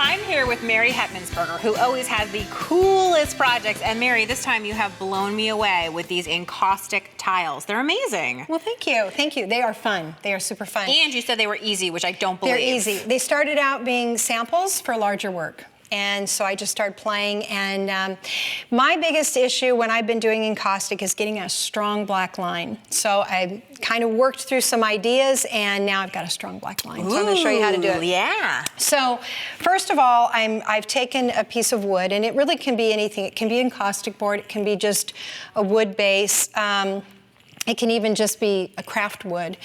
I'm here with Mary Hettmansperger, who always has the coolest projects. And Mary, this time you have blown me away with these encaustic tiles. They're amazing. Well, thank you. Thank you. They are fun. They are super fun. And you said they were easy, which I don't believe. They're easy. They started out being samples for larger work. And so I just started playing, and my biggest issue when I've been doing encaustic is getting a strong black line. So I kind of worked through some ideas, and now I've got a strong black line. So I'm going to show you how to do it. Yeah. So first of all, I've taken a piece of wood, and it really can be anything. It can be encaustic board. It can be just a wood base. It can even just be a craft wood.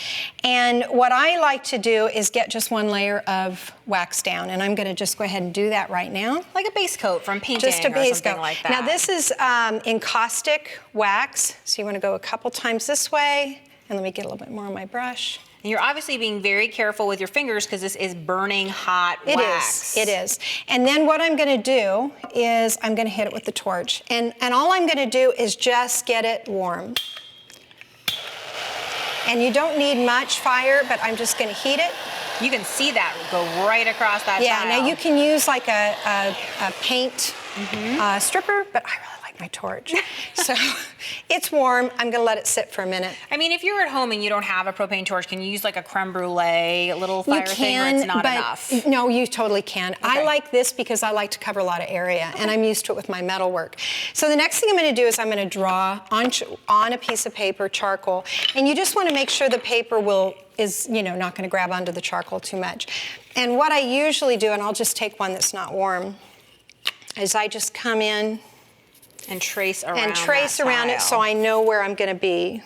And what I like to do is get just one layer of wax down, and I'm gonna just go ahead and do that right now. Like a base coat from painting just a base or something coat. like that. Now this is encaustic wax, so you wanna go a couple times this way, and let me get a little bit more on my brush. And you're obviously being very careful with your fingers because this is burning hot wax. It is. And then what I'm gonna do is I'm gonna hit it with the torch. And all I'm gonna do is just get it warm. And you don't need much fire, but I'm just gonna heat it. You can see that go right across that tile. Yeah, now you can use like a paint stripper, but I really like my torch. So it's warm, I'm gonna let it sit for a minute. I mean, if you're at home and you don't have a propane torch, can you use like a creme brulee, a little fire thing where it's not enough? No, you totally can. Okay. I like this because I like to cover a lot of area, and I'm used to it with my metal work. So the next thing I'm gonna do is I'm gonna draw on a piece of paper, charcoal, and you just wanna make sure the paper is not gonna grab onto the charcoal too much. And what I usually do, and I'll just take one that's not warm, is I just come in and trace around it so I know where I'm gonna be.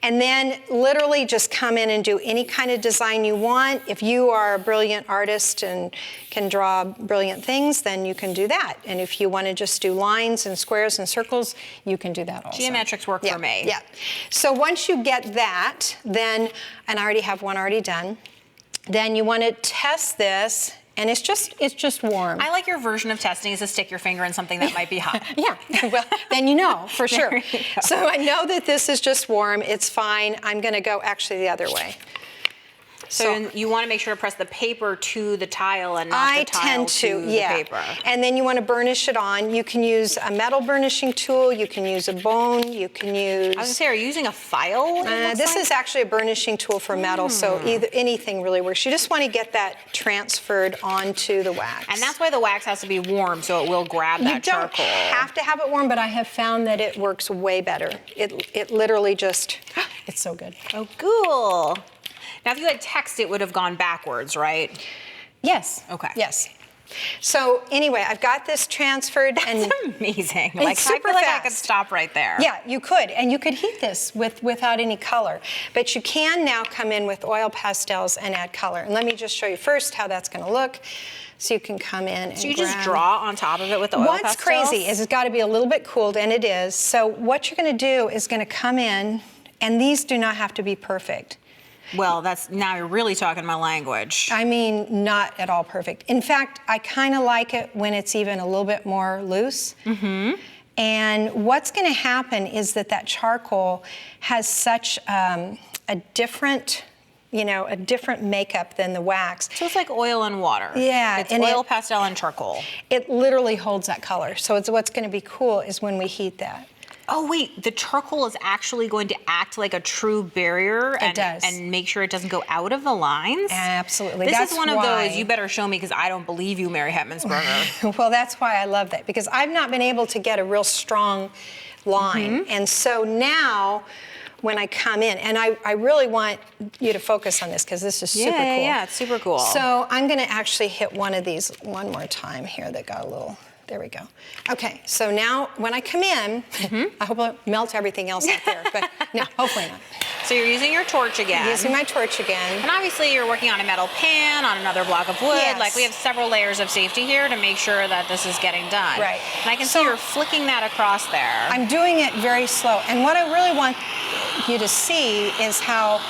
And then literally just come in and do any kind of design you want. If you are a brilliant artist and can draw brilliant things, then you can do that. And if you want to just do lines and squares and circles, you can do that also. Geometrics work for me. Yeah. So once you get that, then, and I already have one already done, then you want to test this. And it's just warm. I like your version of testing is to stick your finger in something that might be hot. Yeah, well, then you know, for sure. There you go. So I know that this is just warm, it's fine. I'm gonna go actually the other way. So you want to make sure to press the paper to the tile and not the tile to the paper. And then you want to burnish it on. You can use a metal burnishing tool, you can use a bone, you can use... I was going to say, are you using a file? This is actually a burnishing tool for metal, so anything really works. You just want to get that transferred onto the wax. And that's why the wax has to be warm, so it will grab that charcoal. You don't have to have it warm, but I have found that it works way better. It literally just, it's so good. Oh, cool. Now, if you had text, it would have gone backwards, right? Yes. Okay. Yes. So anyway, I've got this transferred. That's amazing. Like, I feel like I could fast. stop right there. Yeah, you could. And you could heat this without any color. But you can now come in with oil pastels and add color. And let me just show you first how that's going to look. So you can come in and So you just draw on top of it with the oil pastels? What's crazy is it's got to be a little bit cooled, and it is. So what you're going to do is going to come in, and these do not have to be perfect. Well, now you're really talking my language. I mean, not at all perfect. In fact, I kind of like it when it's even a little bit more loose. And what's going to happen is that charcoal has such a different, a different makeup than the wax. So it's like oil and water. Yeah. It's oil, pastel, and charcoal. It literally holds that color. So what's going to be cool is when we heat that. Oh, wait, the charcoal is actually going to act like a true barrier and make sure it doesn't go out of the lines? Absolutely. This is one of those, you better show me because I don't believe you, Mary Hettmansperger. Well, that's why I love that, because I've not been able to get a real strong line. And so now, when I come in, and I really want you to focus on this because this is super cool. Yeah, it's super cool. So I'm going to actually hit one of these one more time here that got a little... There we go. Okay, so now when I come in, I hope I'll melt everything else out there, but no, hopefully not. So you're using your torch again. Using my torch again. And obviously you're working on a metal pan, on another block of wood. Yes. Like we have several layers of safety here to make sure that this is getting done. Right. And I can see you're flicking that across there. I'm doing it very slow. And what I really want you to see is how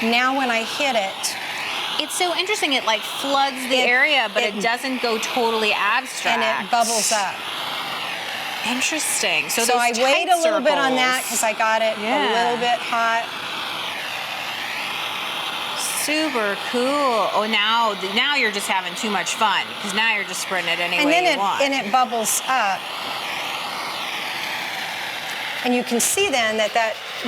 now when I hit it, it's so interesting. It like floods the area, but it doesn't go totally abstract. And it bubbles up. Interesting. So I wait a little bit on that because I got it a little bit hot. super cool. Oh, now you're just having too much fun because now you're just spreading it any way you want. And it bubbles up. And you can see then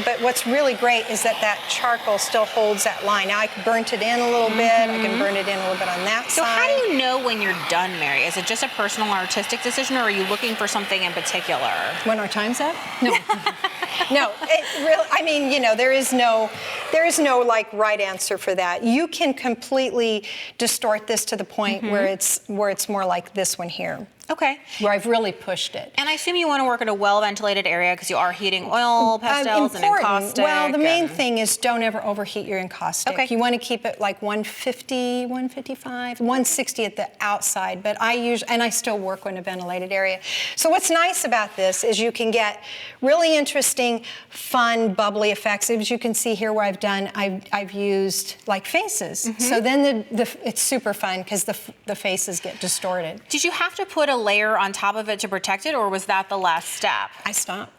but what's really great is that charcoal still holds that line. Now I burnt it in a little bit, I can burn it in a little bit on that So side. how do you know when you're done, Mary? Is it just a personal artistic decision or are you looking for something in particular? When our time's up? No. No, it really, I mean, you know, there is no like right answer for that. You can completely distort this to the point where it's more like this one here. Okay. Where I've really pushed it. And I assume you want to work in a well-ventilated area because you are heating oil pastels and encaustic. Well, the main thing is don't ever overheat your encaustic. Okay. You want to keep it like 150, 155, 160 at the outside, but I still work in a ventilated area. So what's nice about this is you can get really interesting, fun, bubbly effects. As you can see here where I've used like faces. So then it's super fun because the faces get distorted. Did you have to put a layer on top of it to protect it, or was that the last step? I stopped.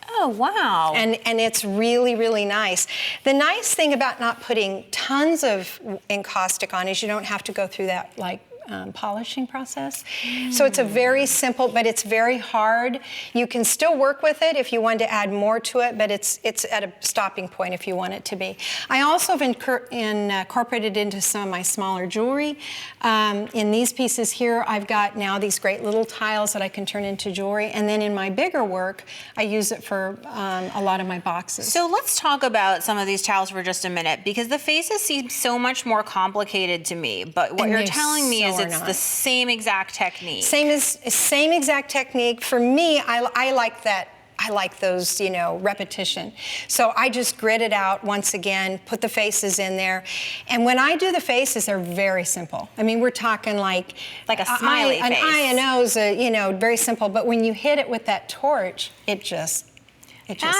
Oh, wow. And it's really, really nice. The nice thing about not putting tons of encaustic on is you don't have to go through that like polishing process. So it's a very simple, but it's very hard. You can still work with it if you want to add more to it, but it's at a stopping point if you want it to be. I also have incorporated into some of my smaller jewelry. In these pieces here, I've got now these great little tiles that I can turn into jewelry. And then in my bigger work, I use it for a lot of my boxes. So let's talk about some of these tiles for just a minute, because the faces seem so much more complicated to me, but what you're telling me is it's the same exact technique. Same exact technique. For me, I like that. I like those, you know, repetition. So I just grit it out once again, put the faces in there. And when I do the faces, they're very simple. I mean, we're talking like a smiley face. An eye, a nose, you know, very simple. But when you hit it with that torch, it just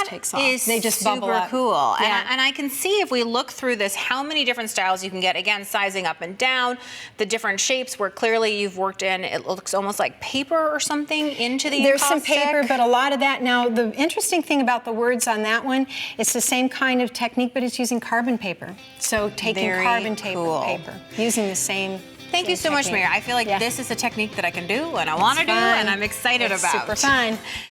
takes off. They just bubble up. Super cool. Yeah. And I can see if we look through this how many different styles you can get. Again, sizing up and down, the different shapes where clearly you've worked in, it looks almost like paper or something into the There's encaustic. some paper, but a lot of that. Now, the interesting thing about the words on that one, it's the same kind of technique, but it's using carbon paper. So taking carbon paper, using the same Thank you so much, Mary. I feel like this is a technique that I can do and I want to do and I'm excited about. Super fun.